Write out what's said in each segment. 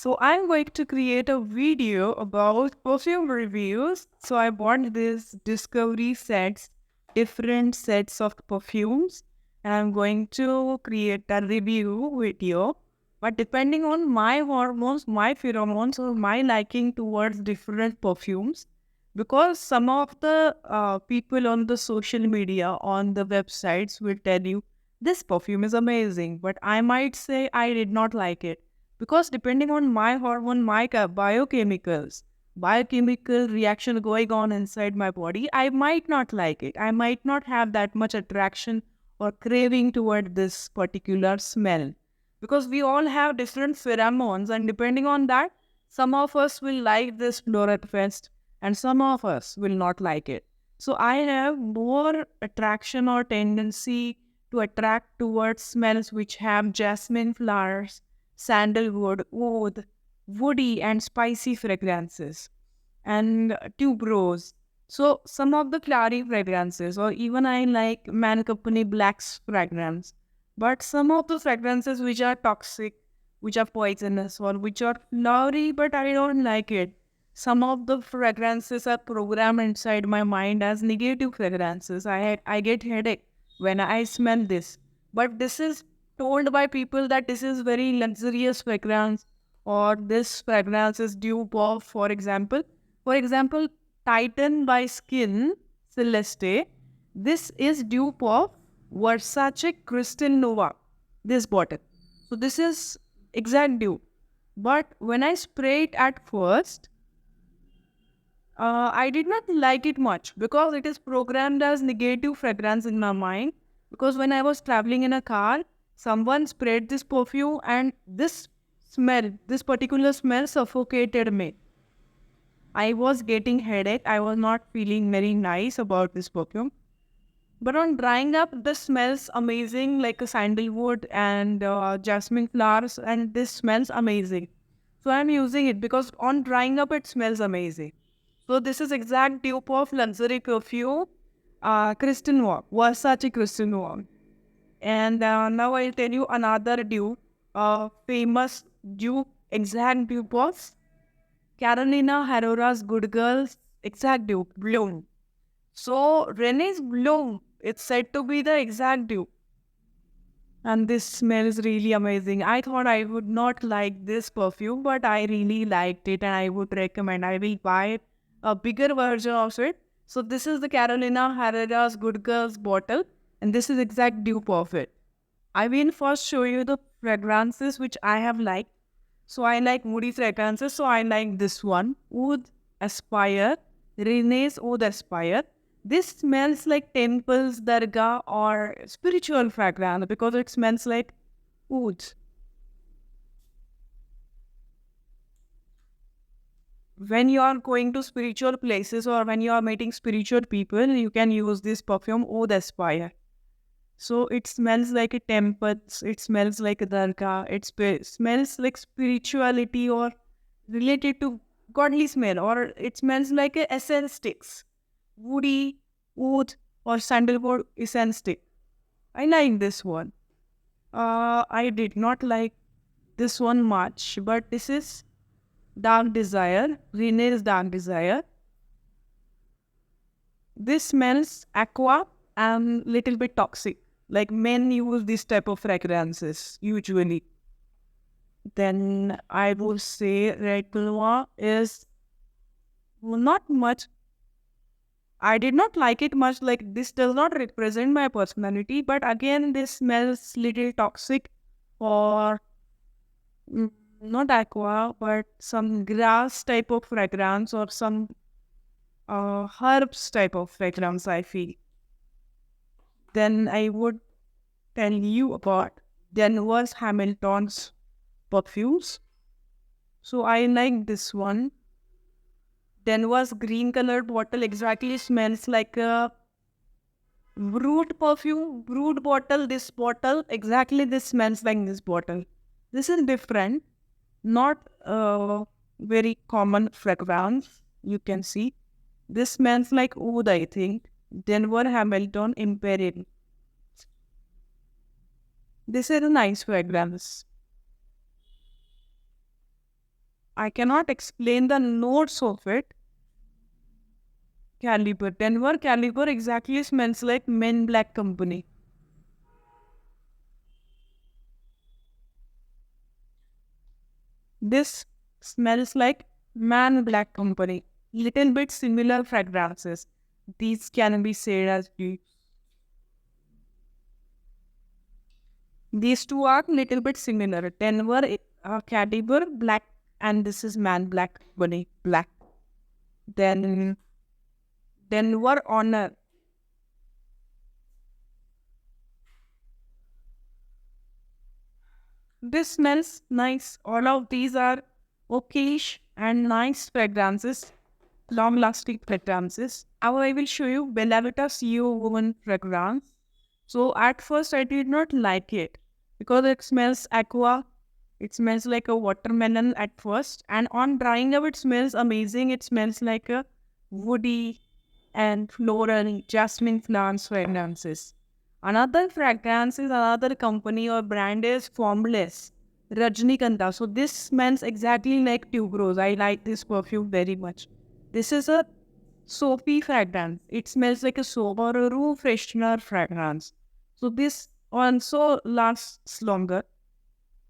So I'm going to create a video about perfume reviews. So I bought this discovery sets, different sets of perfumes, and I'm going to create a review video. But depending on my hormones, my pheromones, or my liking towards different perfumes, because some of the people on the social media, on the websites will tell you this perfume is amazing, but I might say I did not like it because depending on my hormone, my biochemical reaction going on inside my body, I might not like it. I might not have that much attraction or craving toward this particular smell because we all have different pheromones, and depending on that, some of us will like this Floret Fest and some of us will not like it. So I have more attraction or tendency to attract towards smells which have jasmine flowers, sandalwood, oud, woody and spicy fragrances, and tuberose. So some of the clary fragrances, or even I like Man Company Black's fragrance. But some of the fragrances which are toxic, which are poisonous, or which are flowery, but I don't like it. Some of the fragrances are programmed inside my mind as negative fragrances. I get headache when I smell this. But this is told by people that this is very luxurious fragrance, or this fragrance is dupe of, for example, Titan by Skin Celeste. This is dupe of Versace Crystal Nova. This bottle. So this is exact dupe. But when I spray it at first, I did not like it much because it is programmed as negative fragrance in my mind. Because when I was traveling in a car, someone sprayed this perfume and this particular smell suffocated me. I was getting headache. I was not feeling very nice about this perfume. But on drying up, this smells amazing, like a sandalwood and jasmine flowers, and this smells amazing. So I'm using it because on drying up, it smells amazing. So this is exact dupe of luxury perfume, Crystal Noir, Versace Crystal Noir. And now I'll tell you another dupe, famous dupe, exact dupe of Carolina Herrera's Good Girls, exact dupe, Bloom. So Renee's Bloom, it's said to be the exact dupe. And this smell is really amazing. I thought I would not like this perfume, but I really liked it and I would recommend. I will buy a bigger version of it. So this is the Carolina Herrera's Good Girls bottle, and this is exact dupe of it. I will first show you the fragrances which I have liked. So I like moody fragrances. So I like this one, Oud Aspire, Renee's Oud Aspire. This smells like temples, dargah, or spiritual fragrance because it smells like oud. When you are going to spiritual places or when you are meeting spiritual people, you can use this perfume Oud Aspire. So it smells like a temple, it smells like a dargah, smells like spirituality or related to godly smell, or it smells like a essence sticks, woody, oud, or sandalwood essence stick. I like this one. I did not like this one much, but this is Dark Desire, Renee's Dark Desire. This smells aqua and little bit toxic. Like men use this type of fragrances usually. Then I would say Red Noir is not much. I did not like it much. Like this does not represent my personality, but again, this smells little toxic, or not aqua, but some grass type of fragrance or some herbs type of fragrance, I feel. Then I would tell you about Denver's Hamilton's perfumes. So I like this one. Denver's green colored bottle exactly smells like a brute perfume, brute bottle. This bottle, exactly this smells like this bottle. This is different, not very common fragrance. You can see this smells like oud, I think. Denver Hamilton Imperial. This is a nice fragrance. I cannot explain the notes of it. Caliber. Denver Caliber exactly smells like Men Black Company. This smells like Man Black Company. Little bit similar fragrances. These can be said as dupes. These two are little bit similar. Denver Caliber Black, and this is Man Black Company Black. Then Denver Honor. This smells nice. All of these are okayish and nice fragrances, long-lasting fragrances. Now I will show you Bella Vita CEO Woman fragrance. So at first I did not like it because it smells aqua. It smells like a watermelon at first, and on drying up it smells amazing. It smells like a woody and floral jasmine flowers fragrances. Another fragrance is another company or brand is Formless Rajnikanta. So this smells exactly like tuberose. I like this perfume very much. This is a soapy fragrance. It smells like a soap or a room freshener fragrance. So this also lasts longer,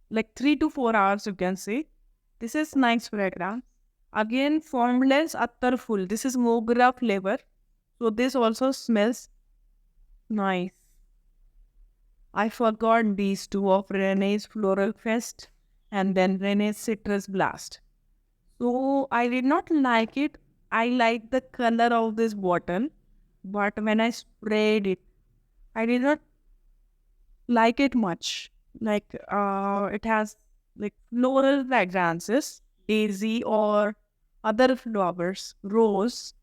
like 3 to 4 hours, you can say. This is nice fragrance. Again, Formless Attarful. This is Mogra flavor. So this also smells nice. I forgot these two of Renee's Floral Fest and then Renee's Citrus Blast. So I did not like it. I like the color of this bottle, but when I sprayed it, I did not like it much. Like it has like floral fragrances, daisy or other flowers, rose.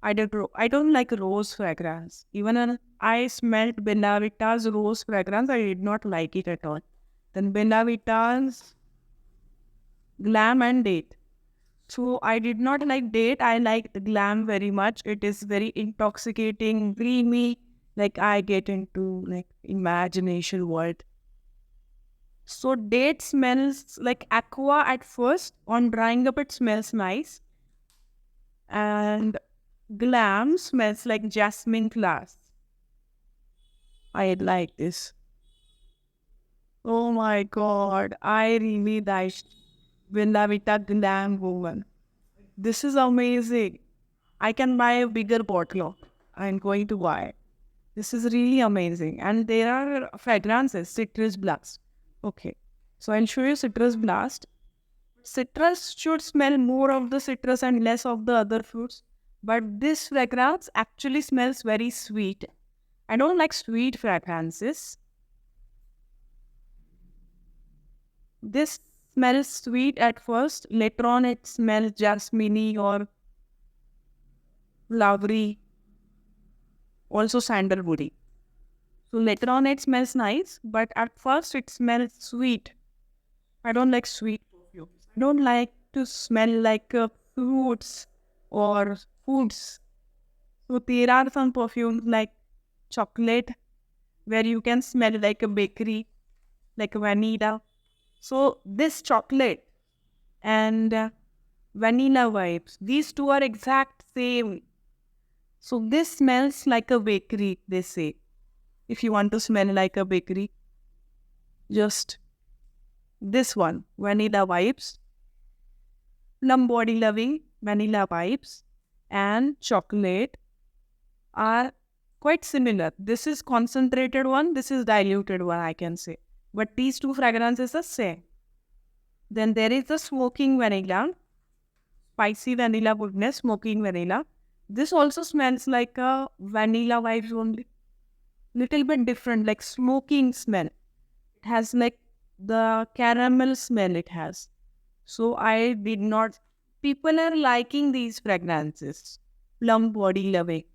I don't like rose fragrance. Even when I smelled Bella Vita's rose fragrance, I did not like it at all. Then Bella Vita's glam and date. So I did not like date. I like the glam very much. It is very intoxicating, dreamy. Like I get into like imagination world. So date smells like aqua at first. On drying up, it smells nice. And glam smells like jasmine flowers. I like this. Oh my god, I really like Bella Vita Glam Woman. This is amazing. I can buy a bigger bottle. I'm going to buy. This is really amazing. And there are fragrances, Citrus Blast. Okay. So I'll show you Citrus Blast. Citrus should smell more of the citrus and less of the other fruits. But this fragrance actually smells very sweet. I don't like sweet fragrances. This smells sweet at first. Later on, it smells jasmine or flowery, also sandalwoody. So later on, it smells nice, but at first, it smells sweet. I don't like sweet perfumes. I don't like to smell like fruits or foods. So there are some perfumes like chocolate, where you can smell like a bakery, like vanilla. So this chocolate and vanilla vibes, these two are exact same. So this smells like a bakery, they say. If you want to smell like a bakery, just this one, vanilla vibes, plum body loving, vanilla vibes, and chocolate are quite similar. This is concentrated one, this is diluted one, I can say. But these two fragrances are same. Then there is the smoking vanilla, spicy vanilla goodness, smoking vanilla. This also smells like a vanilla vibes only. Little bit different, like smoking smell. It has like the caramel smell it has. So I did not. People are liking these fragrances. Plum body loving.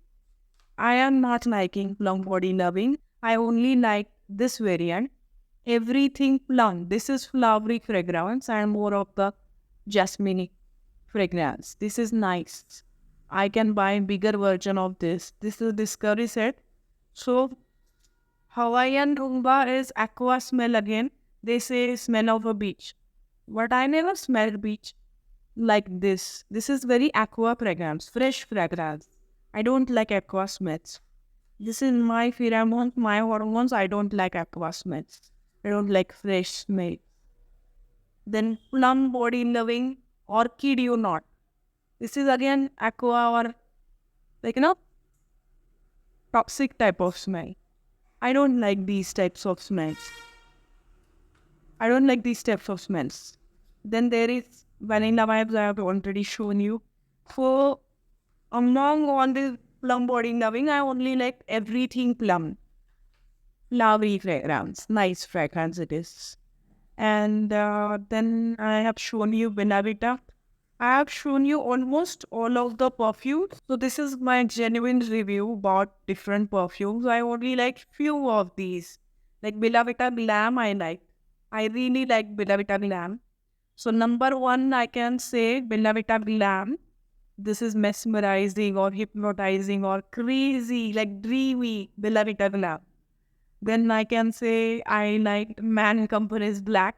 I am not liking plum body loving. I only like this variant. Everything plum. This is flowery fragrance and more of the jasmine fragrance. This is nice. I can buy a bigger version of this. This is a discovery set. So Hawaiian Rumba is aqua smell again. They say smell of a beach. But I never smelled beach. like this. This is very aqua fragrance, fresh fragrance. I don't like aqua smells. This is my pheromones, my hormones. I don't like aqua smells. I don't like fresh smell. Then plum body loving, orchid you not. This is again aqua or toxic type of smell. I don't like these types of smells. I don't like these types of smells. Then there is vanilla vibes I have already shown you. So among all the plum body loving, I only like everything plum. Flowery fragrance, nice fragrance it is. And then I have shown you Bella Vita. I have shown you almost all of the perfumes. So this is my genuine review about different perfumes. I only like few of these. Like Bella Vita Glam I like. I really like Bella Vita Glam. So number one I can say Bella Vita Glam. This is mesmerizing or hypnotizing or crazy, like dreamy Bella Vita Glam. Then I can say I like Man Company's Black.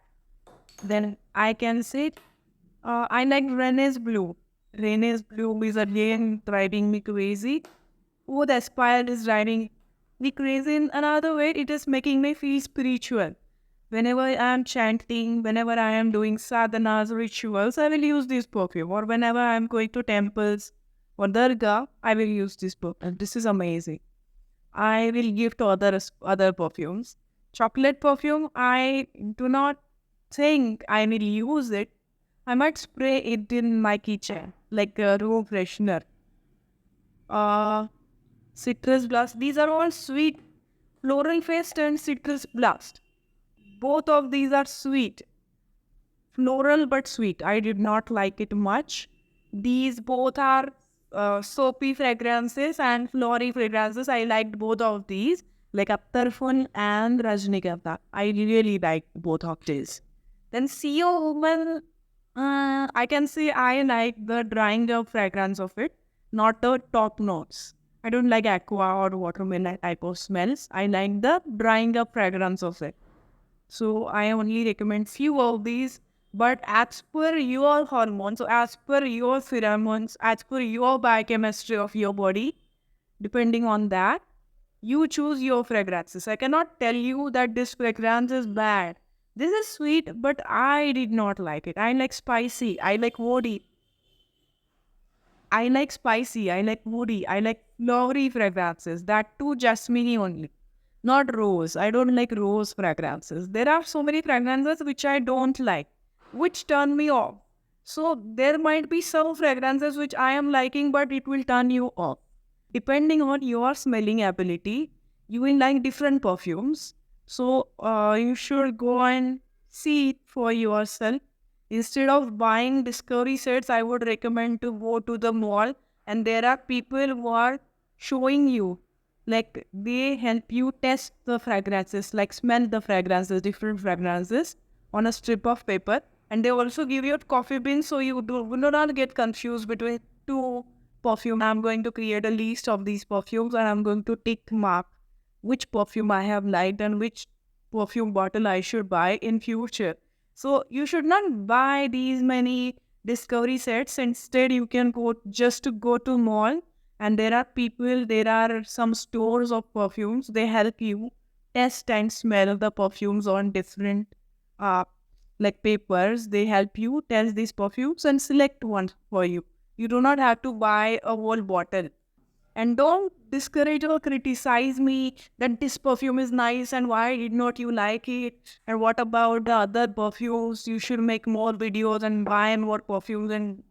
Then I can say I like Renee's Blue. Renee's Blue is again driving me crazy. Oh, the Aspire is driving me crazy in another way. It is making me feel spiritual. Whenever I am chanting, whenever I am doing sadhanas, rituals, I will use this perfume. Or whenever I am going to temples or dargah, I will use this perfume. This is amazing. I will give to other perfumes. Chocolate perfume, I do not think I will use it. I might spray it in my kitchen, like a room freshener. Citrus Blast, these are all sweet. Floral Fest and Citrus Blast. Both of these are sweet. Floral but sweet. I did not like it much. These both are soapy fragrances and floral fragrances. I liked both of these, like Aptarfun and Rajnikanta. I really liked both of these. Then CEO Woman, I can say I like the drying up fragrance of it, not the top notes. I don't like aqua or watermelon type of smells. I like the drying up fragrance of it. So I only recommend few of these. But as per your hormones, so as per your pheromones, as per your biochemistry of your body, depending on that, you choose your fragrances. I cannot tell you that this fragrance is bad. This is sweet, but I did not like it. I like spicy. I like woody. I like spicy. I like woody. I like flowery fragrances. That too, jasmine only. Not rose. I don't like rose fragrances. There are so many fragrances which I don't like, which turn me off. So there might be some fragrances which I am liking, but it will turn you off. Depending on your smelling ability, you will like different perfumes. So you should go and see it for yourself. Instead of buying discovery sets, I would recommend to go to the mall, and there are people who are showing you, like they help you test the fragrances, like smell the fragrances, different fragrances on a strip of paper, and they also give you a coffee bean so you do not get confused between two perfume. I'm going to create a list of these perfumes and I'm going to tick mark which perfume I have liked and which perfume bottle I should buy in future. So you should not buy these many discovery sets. Instead, you can go to mall, and there are people, there are some stores of perfumes. They help you test and smell the perfumes on different like papers. They help you test these perfumes and select one for you. You do not have to buy a whole bottle. And don't discourage or criticize me that this perfume is nice and why did not you like it? And what about the other perfumes? You should make more videos and buy more perfumes and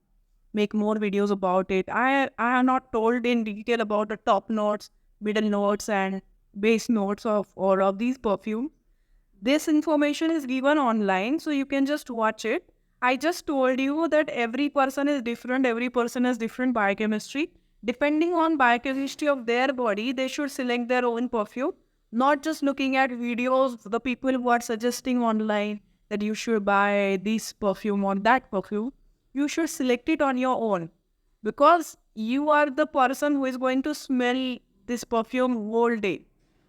make more videos about it. I am not told in detail about the top notes, middle notes, and base notes of all of these perfumes. This information is given online, so you can just watch it. I just told you that every person is different, every person has different biochemistry. Depending on biochemistry of their body, they should select their own perfume, not just looking at videos, the people who are suggesting online that you should buy this perfume or that perfume. You should select it on your own, because you are the person who is going to smell this perfume whole day.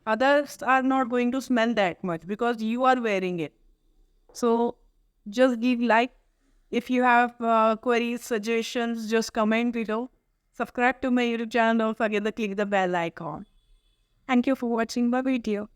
Others are not going to smell that much because you are wearing it. So just give like, If you have queries, suggestions, just comment below. Subscribe to my YouTube channel. Don't forget to click the bell icon. Thank you for watching my video.